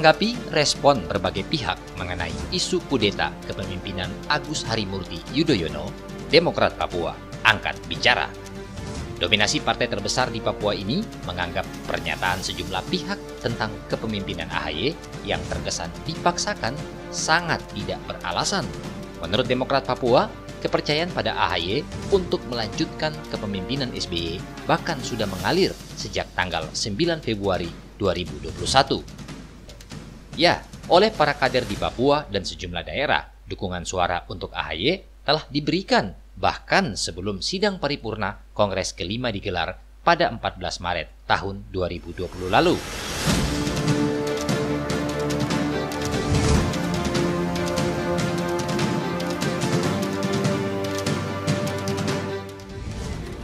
Menanggapi respon berbagai pihak mengenai isu kudeta kepemimpinan Agus Harimurti Yudhoyono, Demokrat Papua angkat bicara. Dominasi partai terbesar di Papua ini menganggap pernyataan sejumlah pihak tentang kepemimpinan AHY yang terkesan dipaksakan sangat tidak beralasan. Menurut Demokrat Papua, kepercayaan pada AHY untuk melanjutkan kepemimpinan SBY bahkan sudah mengalir sejak tanggal 9 Februari 2021. Ya, oleh para kader di Papua dan sejumlah daerah, dukungan suara untuk AHY telah diberikan bahkan sebelum sidang paripurna Kongres kelima digelar pada 14 Maret tahun 2020 lalu.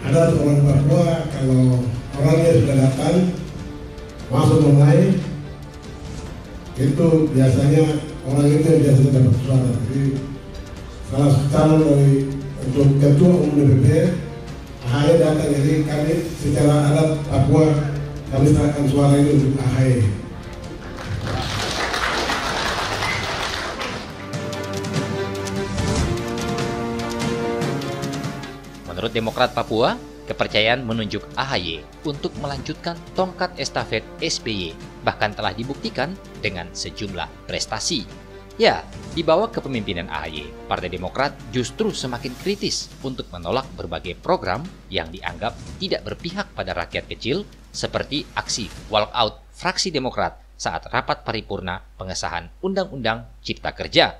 Ada orang Papua kalau orangnya sudah datang masuk mulai itu biasanya orang itu yang biasanya dapat suara. Jadi salah satu calon dari untuk ketua umum DPP AHY datang, jadi kami secara adat Papua kami serahkan suara ini untuk AHY. Menurut Demokrat Papua, kepercayaan menunjuk AHY untuk melanjutkan tongkat estafet SBY bahkan telah dibuktikan dengan sejumlah prestasi. Ya, di bawah kepemimpinan AHY, Partai Demokrat justru semakin kritis untuk menolak berbagai program yang dianggap tidak berpihak pada rakyat kecil seperti aksi walkout fraksi Demokrat saat rapat paripurna pengesahan Undang-Undang Cipta Kerja.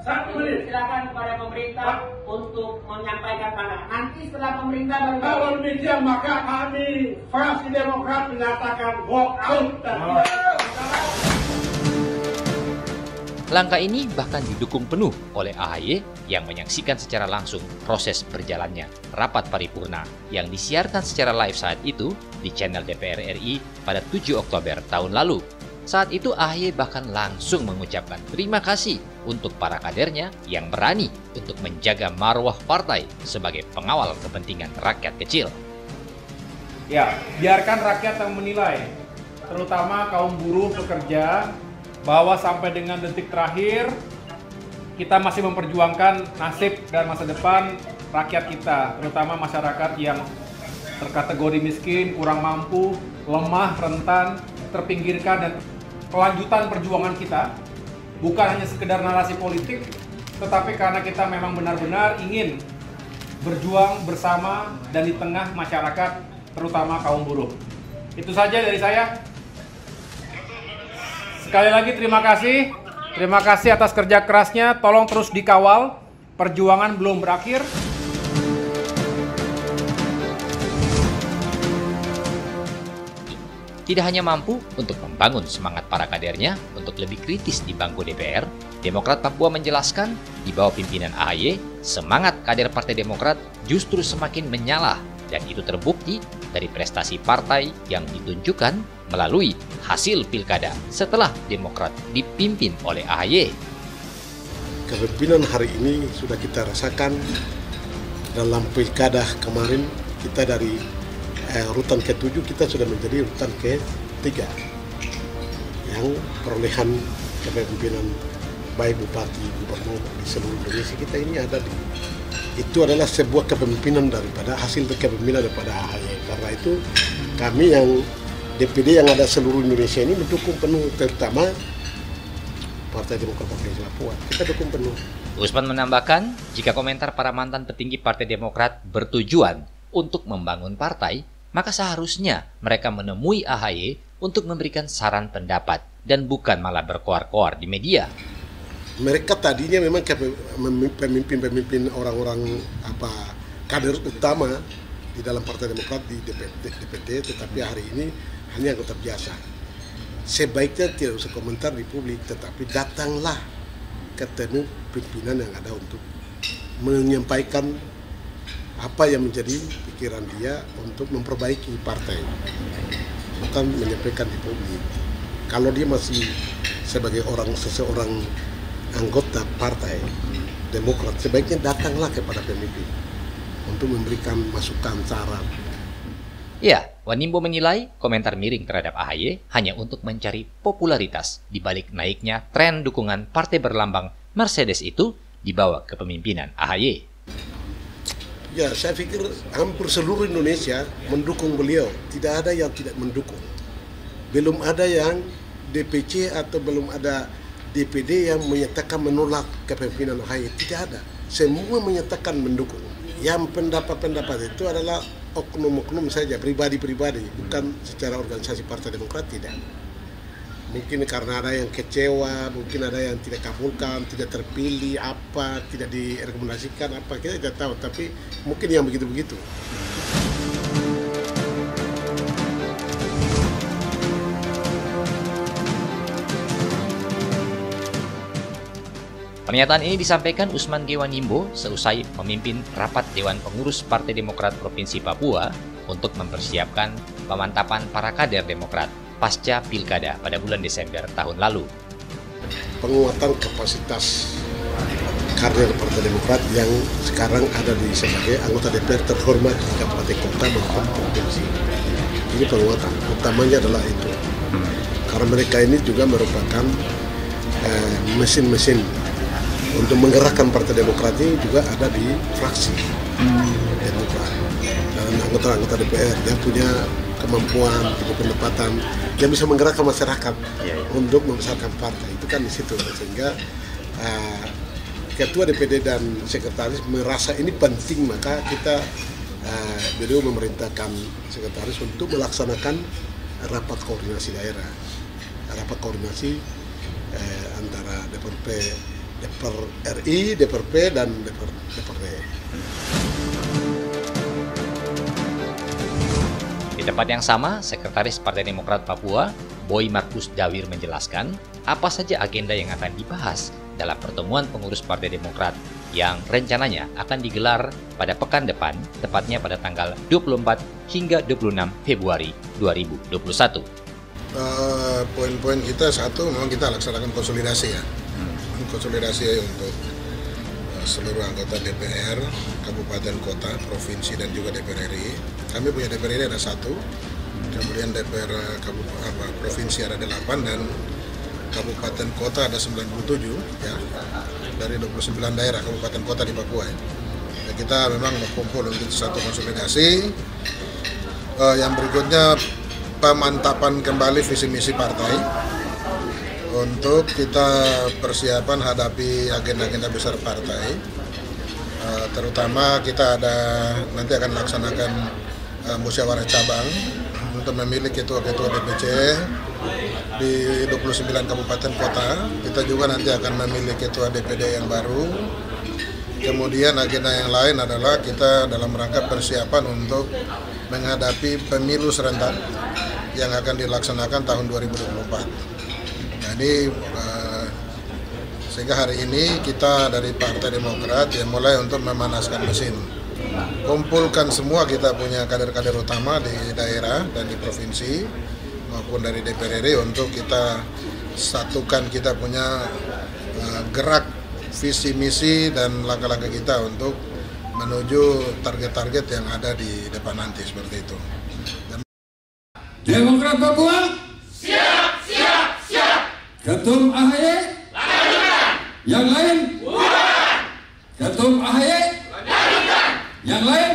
1 menit silakan kepada pemerintah untuk menyampaikan pandangan. Nanti setelah pemerintah baru. Kalau demikian maka kami fraksi Demokrat menyatakan walk out. Langkah ini bahkan didukung penuh oleh AHY yang menyaksikan secara langsung proses berjalannya rapat paripurna yang disiarkan secara live saat itu di channel DPR RI pada 7 Oktober tahun lalu. Saat itu AHY bahkan langsung mengucapkan terima kasih untuk para kadernya yang berani untuk menjaga marwah partai sebagai pengawal kepentingan rakyat kecil. Ya, biarkan rakyat yang menilai, terutama kaum buruh pekerja, bahwa sampai dengan detik terakhir kita masih memperjuangkan nasib dan masa depan rakyat kita, terutama masyarakat yang terkategori miskin, kurang mampu, lemah, rentan, terpinggirkan, dan kelanjutan perjuangan kita bukan hanya sekedar narasi politik, tetapi karena kita memang benar-benar ingin berjuang bersama dan di tengah masyarakat, terutama kaum buruh. Itu saja dari saya. Sekali lagi terima kasih atas kerja kerasnya, tolong terus dikawal, perjuangan belum berakhir. Tidak hanya mampu untuk membangun semangat para kadernya untuk lebih kritis di bangku DPR, Demokrat Papua menjelaskan di bawah pimpinan AHY, semangat kader Partai Demokrat justru semakin menyala dan itu terbukti dari prestasi partai yang ditunjukkan melalui hasil pilkada setelah Demokrat dipimpin oleh AHY. Kepemimpinan hari ini sudah kita rasakan dalam pilkada kemarin, kita dari rutan ke-7 kita sudah menjadi rutan ke-3 yang perolehan kepemimpinan baik bupati, gubernur di seluruh Indonesia kita ini ada di, itu adalah sebuah kepemimpinan daripada hasil kepemimpinan daripada AHY. Karena itu kami yang DPD yang ada seluruh Indonesia ini mendukung penuh, terutama Partai Demokrat Provinsi Papua. Kita dukung penuh. Usman menambahkan, jika komentar para mantan petinggi Partai Demokrat bertujuan untuk membangun partai, maka seharusnya mereka menemui AHY untuk memberikan saran pendapat dan bukan malah berkoar-koar di media. Mereka tadinya memang pemimpin-pemimpin orang-orang kader utama di dalam Partai Demokrat di DPD, tetapi hari ini hanya anggota biasa. Sebaiknya tidak usah komentar di publik, tetapi datanglah ketemu pimpinan yang ada untuk menyampaikan apa yang menjadi pikiran dia untuk memperbaiki partai, bukan menyampaikan di publik. Kalau dia masih sebagai seseorang anggota Partai Demokrat, sebaiknya datanglah kepada pemimpin untuk memberikan masukan, saran. Ya, Wanimbo menilai komentar miring terhadap AHY hanya untuk mencari popularitas di balik naiknya tren dukungan partai berlambang Mercedes itu di bawah kepemimpinan AHY. Ya, saya pikir hampir seluruh Indonesia mendukung beliau. Tidak ada yang tidak mendukung. Belum ada yang DPC atau belum ada DPD yang menyatakan menolak kepemimpinan AHY. Tidak ada. Semua menyatakan mendukung. Yang pendapat-pendapat itu adalah oknum-oknum saja, pribadi-pribadi, bukan secara organisasi Partai Demokrat, tidak. Mungkin karena ada yang kecewa, mungkin ada yang tidak kabulkan, tidak terpilih, tidak direkomendasikan, kita tidak tahu, tapi mungkin yang begitu-begitu. Pernyataan ini disampaikan Usman G. Wanimbo seusai memimpin rapat Dewan Pengurus Partai Demokrat Provinsi Papua untuk mempersiapkan pemantapan para kader Demokrat pasca Pilkada pada bulan Desember tahun lalu. Penguatan kapasitas kader Partai Demokrat yang sekarang ada sebagai anggota DPR terhormat di kabupaten kota maupun provinsi. Ini penguatan, utamanya adalah itu. Karena mereka ini juga merupakan mesin-mesin untuk menggerakkan Partai Demokrat ini juga ada di fraksi Demokrat. Dan anggota-anggota DPR yang punya kemampuan, punya pendapatan, yang bisa menggerakkan masyarakat untuk membesarkan partai. Itu kan di situ. Sehingga ketua DPD dan sekretaris merasa ini penting, maka kita beliau memerintahkan sekretaris untuk melaksanakan rapat koordinasi daerah. Rapat koordinasi antara DPR RI, DPRP, dan DPRD. Di tempat yang sama, Sekretaris Partai Demokrat Papua, Boy Markus Dawir menjelaskan apa saja agenda yang akan dibahas dalam pertemuan pengurus Partai Demokrat yang rencananya akan digelar pada pekan depan, tepatnya pada tanggal 24 hingga 26 Februari 2021. Poin-poin kita satu, memang kita laksanakan konsolidasi ya. Konsolidasi untuk seluruh anggota DPR, kabupaten kota, provinsi, dan juga DPR RI. Kami punya DPR RI ada 1, kemudian DPR provinsi ada 8, dan kabupaten kota ada 97 ya, dari 29 daerah kabupaten kota di Papua ya. Dan kita memang berkumpul untuk satu konsolidasi. Yang berikutnya pemantapan kembali visi misi partai untuk kita persiapan hadapi agenda-agenda besar partai. Terutama kita nanti akan melaksanakan musyawarah cabang untuk memilih ketua-ketua DPC di 29 kabupaten kota. Kita juga nanti akan memilih ketua DPD yang baru. Kemudian agenda yang lain adalah kita dalam rangka persiapan untuk menghadapi pemilu serentak yang akan dilaksanakan tahun 2024. Jadi sehingga hari ini kita dari Partai Demokrat ya mulai untuk memanaskan mesin, kumpulkan semua kita punya kader-kader utama di daerah dan di provinsi maupun dari DPR RI untuk kita satukan kita punya gerak visi misi dan langkah-langkah kita untuk menuju target-target yang ada di depan nanti seperti itu. Demokrat Papua Ketum AHY lanjutkan. Yang lain bukan. Ketum AHY lanjutkan. Yang lain